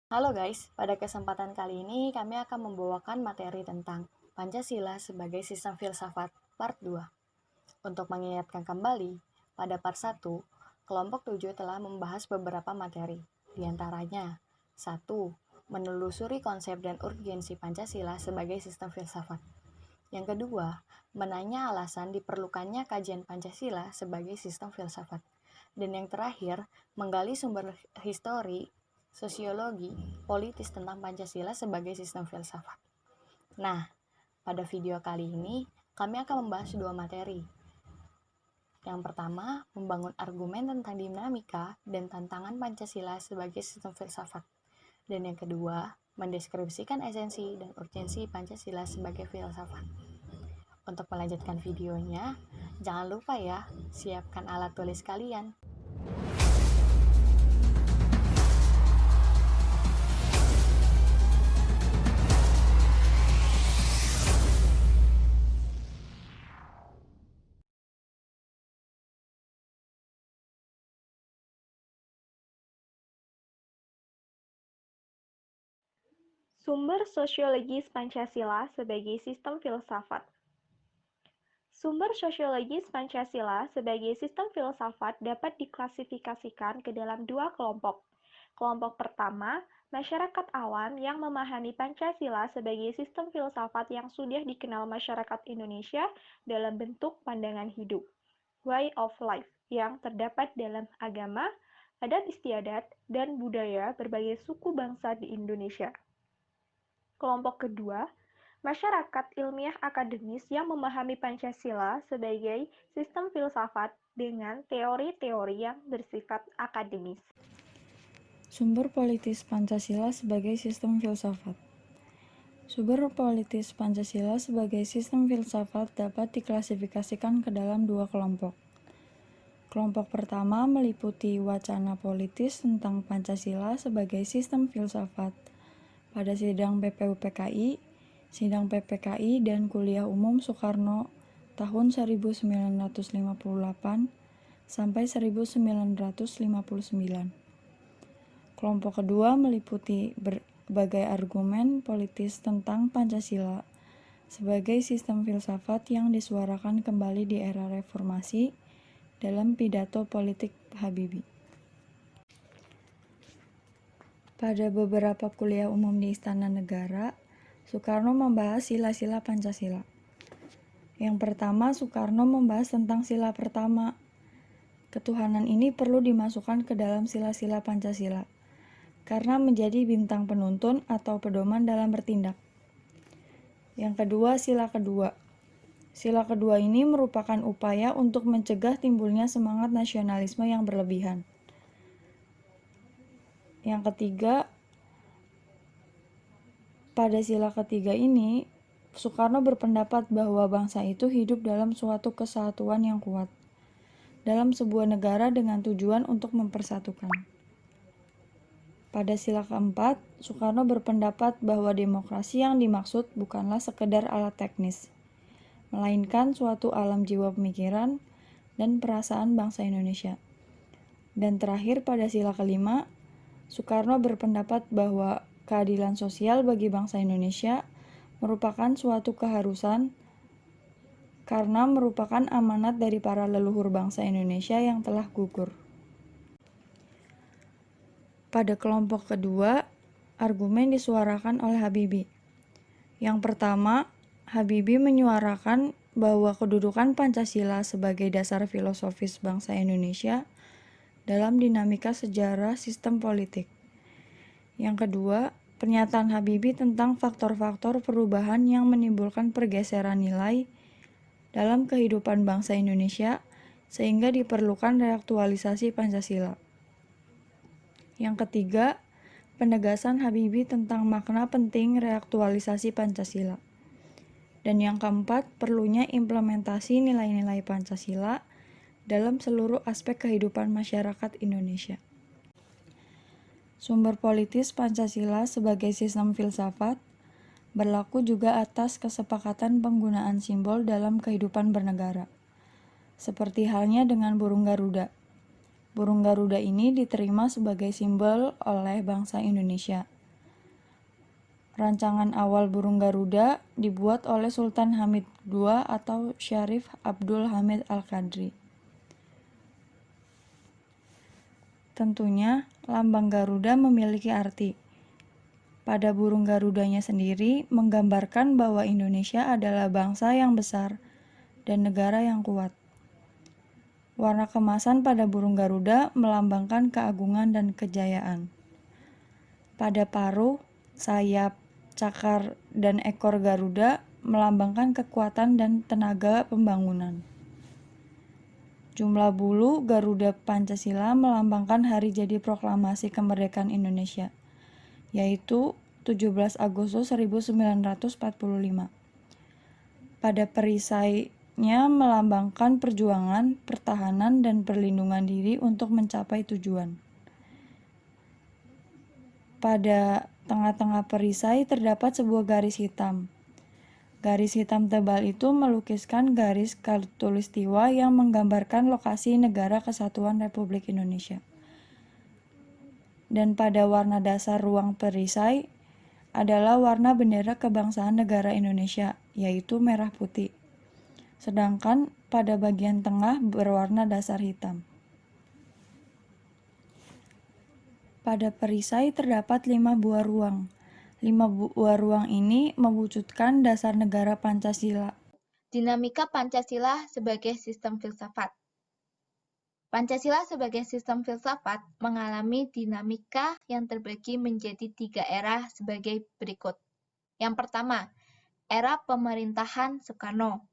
Halo guys, pada kesempatan kali ini kami akan membawakan materi tentang Pancasila sebagai sistem filsafat part 2. Untuk mengingatkan kembali, pada part 1, kelompok 7 telah membahas beberapa materi, di antaranya 1. Menelusuri konsep dan urgensi Pancasila sebagai sistem filsafat. Yang kedua, menanya alasan diperlukannya kajian Pancasila sebagai sistem filsafat. Dan yang terakhir, menggali sumber histori, sosiologi, politis tentang Pancasila sebagai sistem filsafat. Nah, pada video kali ini kami akan membahas dua materi. Yang pertama, membangun argumen tentang dinamika dan tantangan Pancasila sebagai sistem filsafat. Dan yang kedua, mendeskripsikan esensi dan urgensi Pancasila sebagai filsafat. Untuk melanjutkan videonya, jangan lupa ya, siapkan alat tulis kalian. Sumber sosiologis Pancasila sebagai sistem filsafat. Sumber sosiologis Pancasila sebagai sistem filsafat dapat diklasifikasikan ke dalam dua kelompok. Kelompok pertama, masyarakat awam yang memahami Pancasila sebagai sistem filsafat yang sudah dikenal masyarakat Indonesia dalam bentuk pandangan hidup, way of life, yang terdapat dalam agama, adat istiadat, dan budaya berbagai suku bangsa di Indonesia. Kelompok kedua, masyarakat ilmiah akademis yang memahami Pancasila sebagai sistem filsafat dengan teori-teori yang bersifat akademis. Sumber politis Pancasila sebagai sistem filsafat. Sumber politis Pancasila sebagai sistem filsafat dapat diklasifikasikan ke dalam dua kelompok. Kelompok pertama meliputi wacana politis tentang Pancasila sebagai sistem filsafat pada sidang BPUPKI, sidang PPKI, dan kuliah umum Soekarno tahun 1958 sampai 1959. Kelompok kedua meliputi berbagai argumen politis tentang Pancasila sebagai sistem filsafat yang disuarakan kembali di era reformasi dalam pidato politik Habibie. Pada beberapa kuliah umum di Istana Negara, Soekarno membahas sila-sila Pancasila. Yang pertama, Soekarno membahas tentang sila pertama. Ketuhanan ini perlu dimasukkan ke dalam sila-sila Pancasila karena menjadi bintang penuntun atau pedoman dalam bertindak. Yang kedua, sila kedua. Sila kedua ini merupakan upaya untuk mencegah timbulnya semangat nasionalisme yang berlebihan. Yang ketiga, pada sila ketiga ini, Soekarno berpendapat bahwa bangsa itu hidup dalam suatu kesatuan yang kuat, dalam sebuah negara dengan tujuan untuk mempersatukan. Pada sila keempat, Soekarno berpendapat bahwa demokrasi yang dimaksud bukanlah sekedar alat teknis, melainkan suatu alam jiwa pemikiran dan perasaan bangsa Indonesia. Dan terakhir pada sila kelima, Soekarno berpendapat bahwa keadilan sosial bagi bangsa Indonesia merupakan suatu keharusan karena merupakan amanat dari para leluhur bangsa Indonesia yang telah gugur. Pada kelompok kedua, argumen disuarakan oleh Habibie. Yang pertama, Habibie menyuarakan bahwa kedudukan Pancasila sebagai dasar filosofis bangsa Indonesia dalam dinamika sejarah sistem politik. Yang kedua, pernyataan Habibie tentang faktor-faktor perubahan yang menimbulkan pergeseran nilai dalam kehidupan bangsa Indonesia sehingga diperlukan reaktualisasi Pancasila. Yang ketiga, penegasan Habibie tentang makna penting reaktualisasi Pancasila. Dan yang keempat, perlunya implementasi nilai-nilai Pancasila dalam seluruh aspek kehidupan masyarakat Indonesia. Sumber politis Pancasila sebagai sistem filsafat berlaku juga atas kesepakatan penggunaan simbol dalam kehidupan bernegara. Seperti halnya dengan burung Garuda. Burung Garuda ini diterima sebagai simbol oleh bangsa Indonesia. Rancangan awal burung Garuda dibuat oleh Sultan Hamid II atau Syarif Abdul Hamid Al-Qadri. Tentunya, lambang Garuda memiliki arti. Pada burung Garudanya sendiri menggambarkan bahwa Indonesia adalah bangsa yang besar dan negara yang kuat. Warna kemasan pada burung Garuda melambangkan keagungan dan kejayaan. Pada paruh, sayap, cakar, dan ekor Garuda melambangkan kekuatan dan tenaga pembangunan. Jumlah bulu Garuda Pancasila melambangkan hari jadi proklamasi kemerdekaan Indonesia, yaitu 17 Agustus 1945. Pada perisainya melambangkan perjuangan, pertahanan, dan perlindungan diri untuk mencapai tujuan. Pada tengah-tengah perisai terdapat sebuah garis hitam. Garis hitam tebal itu melukiskan garis khatulistiwa yang menggambarkan lokasi Negara Kesatuan Republik Indonesia. Dan pada warna dasar ruang perisai adalah warna bendera kebangsaan negara Indonesia, yaitu merah putih. Sedangkan pada bagian tengah berwarna dasar hitam. Pada perisai terdapat 5 buah ruang. 5 buah ruang ini mewujudkan dasar negara Pancasila. Dinamika Pancasila sebagai sistem filsafat. Pancasila sebagai sistem filsafat mengalami dinamika yang terbagi menjadi 3 era sebagai berikut. Yang pertama, era pemerintahan Soekarno.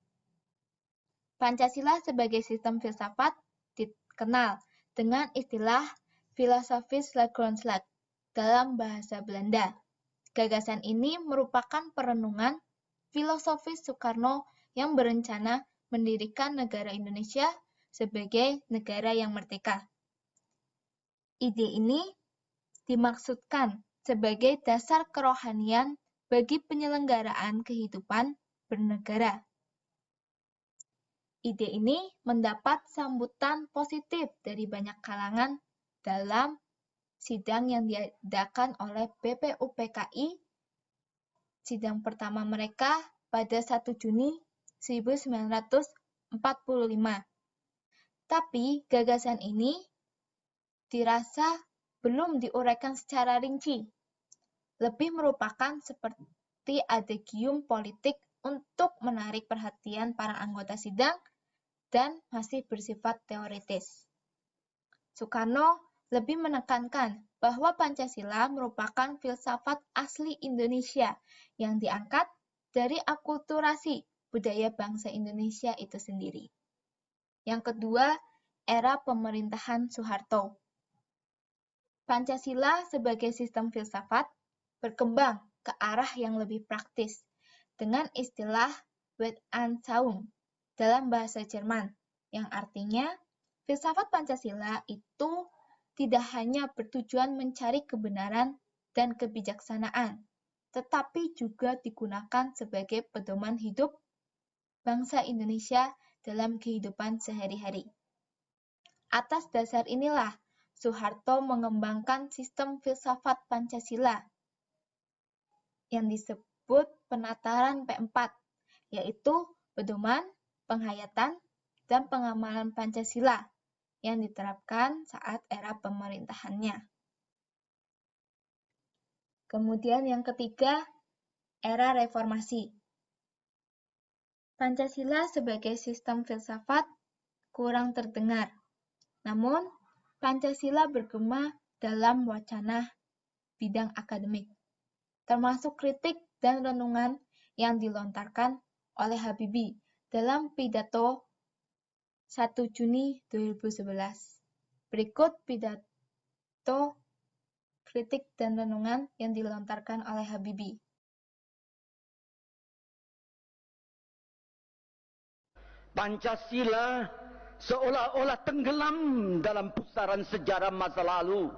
Pancasila sebagai sistem filsafat dikenal dengan istilah filosofis grondslag dalam bahasa Belanda. Gagasan ini merupakan perenungan filosofis Soekarno yang berencana mendirikan negara Indonesia sebagai negara yang merdeka. Ide ini dimaksudkan sebagai dasar kerohanian bagi penyelenggaraan kehidupan bernegara. Ide ini mendapat sambutan positif dari banyak kalangan dalam sidang yang diadakan oleh BPUPKI, sidang pertama mereka pada 1 Juni 1945. Tapi gagasan ini dirasa belum diuraikan secara rinci, lebih merupakan seperti adagium politik untuk menarik perhatian para anggota sidang dan masih bersifat teoritis. Soekarno lebih menekankan bahwa Pancasila merupakan filsafat asli Indonesia yang diangkat dari akulturasi budaya bangsa Indonesia itu sendiri. Yang kedua, era pemerintahan Soeharto. Pancasila sebagai sistem filsafat berkembang ke arah yang lebih praktis dengan istilah Weltanschauung dalam bahasa Jerman, yang artinya filsafat Pancasila itu tidak hanya bertujuan mencari kebenaran dan kebijaksanaan, tetapi juga digunakan sebagai pedoman hidup bangsa Indonesia dalam kehidupan sehari-hari. Atas dasar inilah Soeharto mengembangkan sistem filsafat Pancasila yang disebut penataran P4, yaitu pedoman, penghayatan, dan pengamalan Pancasila yang diterapkan saat era pemerintahannya. Kemudian yang ketiga, era reformasi. Pancasila sebagai sistem filsafat kurang terdengar. Namun, Pancasila bergema dalam wacana bidang akademik, termasuk kritik dan renungan yang dilontarkan oleh Habibie dalam pidato 1 Juni 2011. Berikut pidato kritik dan renungan yang dilontarkan oleh Habibie. Pancasila seolah-olah tenggelam dalam pusaran sejarah masa lalu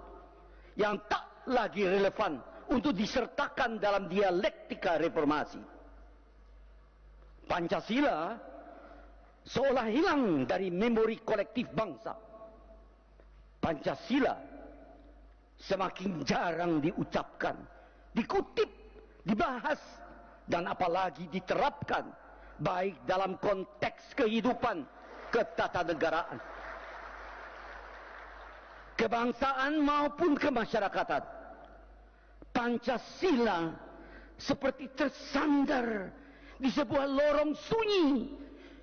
yang tak lagi relevan untuk disertakan dalam dialektika reformasi. Pancasila seolah hilang dari memori kolektif bangsa. Pancasila semakin jarang diucapkan, dikutip dibahas, dan apalagi diterapkan baik dalam konteks kehidupan ketatanegaraan, kebangsaan maupun kemasyarakatan. Pancasila seperti tersandar di sebuah lorong sunyi,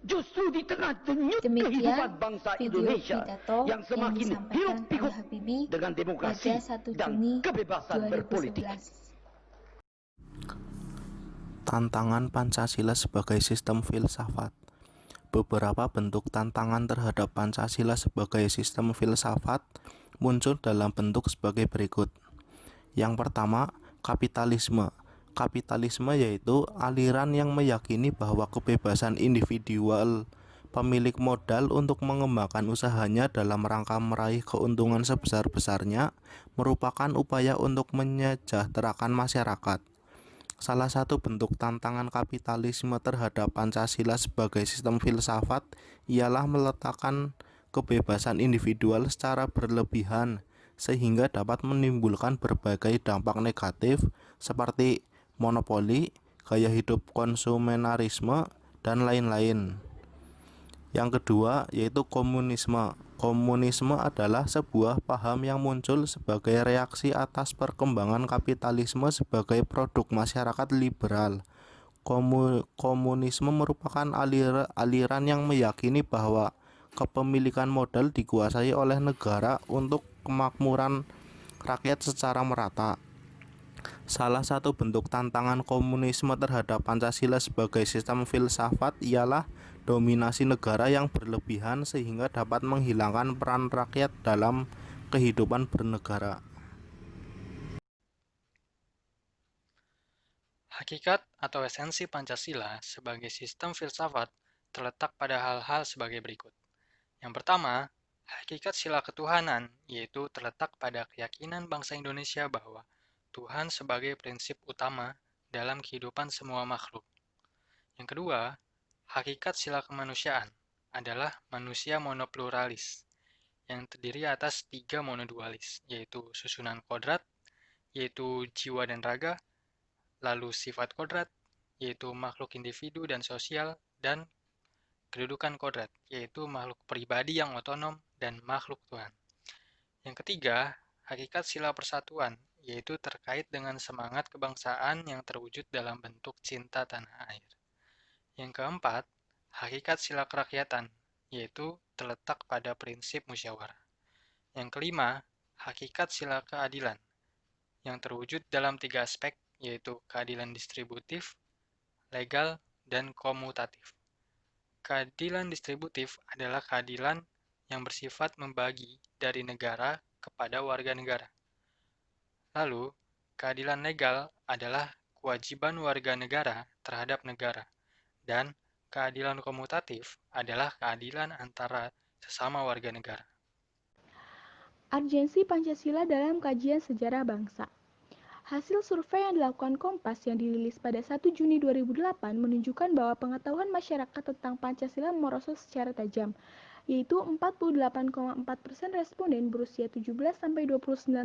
justru di tengah denyut kehidupan Demikian bangsa video Indonesia pidato yang semakin disampaikan hiruk-pikuk oleh Habibie dengan demokrasi pada 1 dan Juni kebebasan berpolitik. 2011. Tantangan Pancasila sebagai sistem filsafat. Beberapa bentuk tantangan terhadap Pancasila sebagai sistem filsafat muncul dalam bentuk sebagai berikut. Yang pertama, kapitalisme. Kapitalisme yaitu aliran yang meyakini bahwa kebebasan individual pemilik modal untuk mengembangkan usahanya dalam rangka meraih keuntungan sebesar-besarnya merupakan upaya untuk menyejahterakan masyarakat. Salah satu bentuk tantangan kapitalisme terhadap Pancasila sebagai sistem filsafat ialah meletakkan kebebasan individual secara berlebihan sehingga dapat menimbulkan berbagai dampak negatif seperti monopoli, gaya hidup konsumenarisme, dan lain-lain. Yang kedua yaitu komunisme. Komunisme adalah sebuah paham yang muncul sebagai reaksi atas perkembangan kapitalisme sebagai produk masyarakat liberal. Komunisme merupakan aliran yang meyakini bahwa kepemilikan modal dikuasai oleh negara untuk kemakmuran rakyat secara merata. Salah satu bentuk tantangan komunisme terhadap Pancasila sebagai sistem filsafat ialah dominasi negara yang berlebihan sehingga dapat menghilangkan peran rakyat dalam kehidupan bernegara. Hakikat atau esensi Pancasila sebagai sistem filsafat terletak pada hal-hal sebagai berikut. Yang pertama, hakikat sila ketuhanan, yaitu terletak pada keyakinan bangsa Indonesia bahwa Tuhan sebagai prinsip utama dalam kehidupan semua makhluk. Yang kedua, hakikat sila kemanusiaan adalah manusia monopluralis yang terdiri atas 3 monodualis, yaitu susunan kodrat, yaitu jiwa dan raga, lalu sifat kodrat, yaitu makhluk individu dan sosial, dan kedudukan kodrat, yaitu makhluk pribadi yang otonom dan makhluk Tuhan. Yang ketiga, hakikat sila persatuan, yaitu terkait dengan semangat kebangsaan yang terwujud dalam bentuk cinta tanah air. Yang keempat, hakikat sila kerakyatan, yaitu terletak pada prinsip musyawarah. Yang kelima, hakikat sila keadilan, yang terwujud dalam 3 aspek, yaitu keadilan distributif, legal, dan komutatif. Keadilan distributif adalah keadilan yang bersifat membagi dari negara kepada warga negara. Lalu, keadilan legal adalah kewajiban warga negara terhadap negara. Dan keadilan komutatif adalah keadilan antara sesama warga negara. Urgensi Pancasila dalam kajian sejarah bangsa. Hasil survei yang dilakukan Kompas yang dirilis pada 1 Juni 2008 menunjukkan bahwa pengetahuan masyarakat tentang Pancasila merosot secara tajam, yaitu 48,4% responden berusia 17-29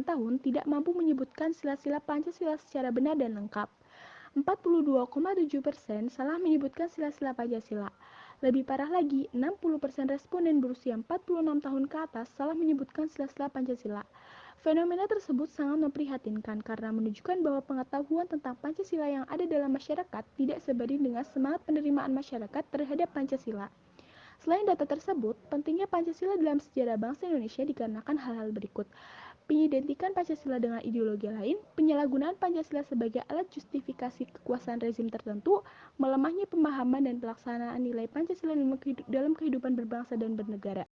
tahun tidak mampu menyebutkan sila-sila Pancasila secara benar dan lengkap. 42,7% salah menyebutkan sila-sila Pancasila. Lebih parah lagi, 60% responden berusia 46 tahun ke atas salah menyebutkan sila-sila Pancasila. Fenomena tersebut sangat memprihatinkan karena menunjukkan bahwa pengetahuan tentang Pancasila yang ada dalam masyarakat tidak sebanding dengan semangat penerimaan masyarakat terhadap Pancasila. Selain data tersebut, pentingnya Pancasila dalam sejarah bangsa Indonesia dikarenakan hal-hal berikut. Penyidentikan Pancasila dengan ideologi lain, penyalahgunaan Pancasila sebagai alat justifikasi kekuasaan rezim tertentu, melemahnya pemahaman dan pelaksanaan nilai Pancasila dalam kehidupan berbangsa dan bernegara.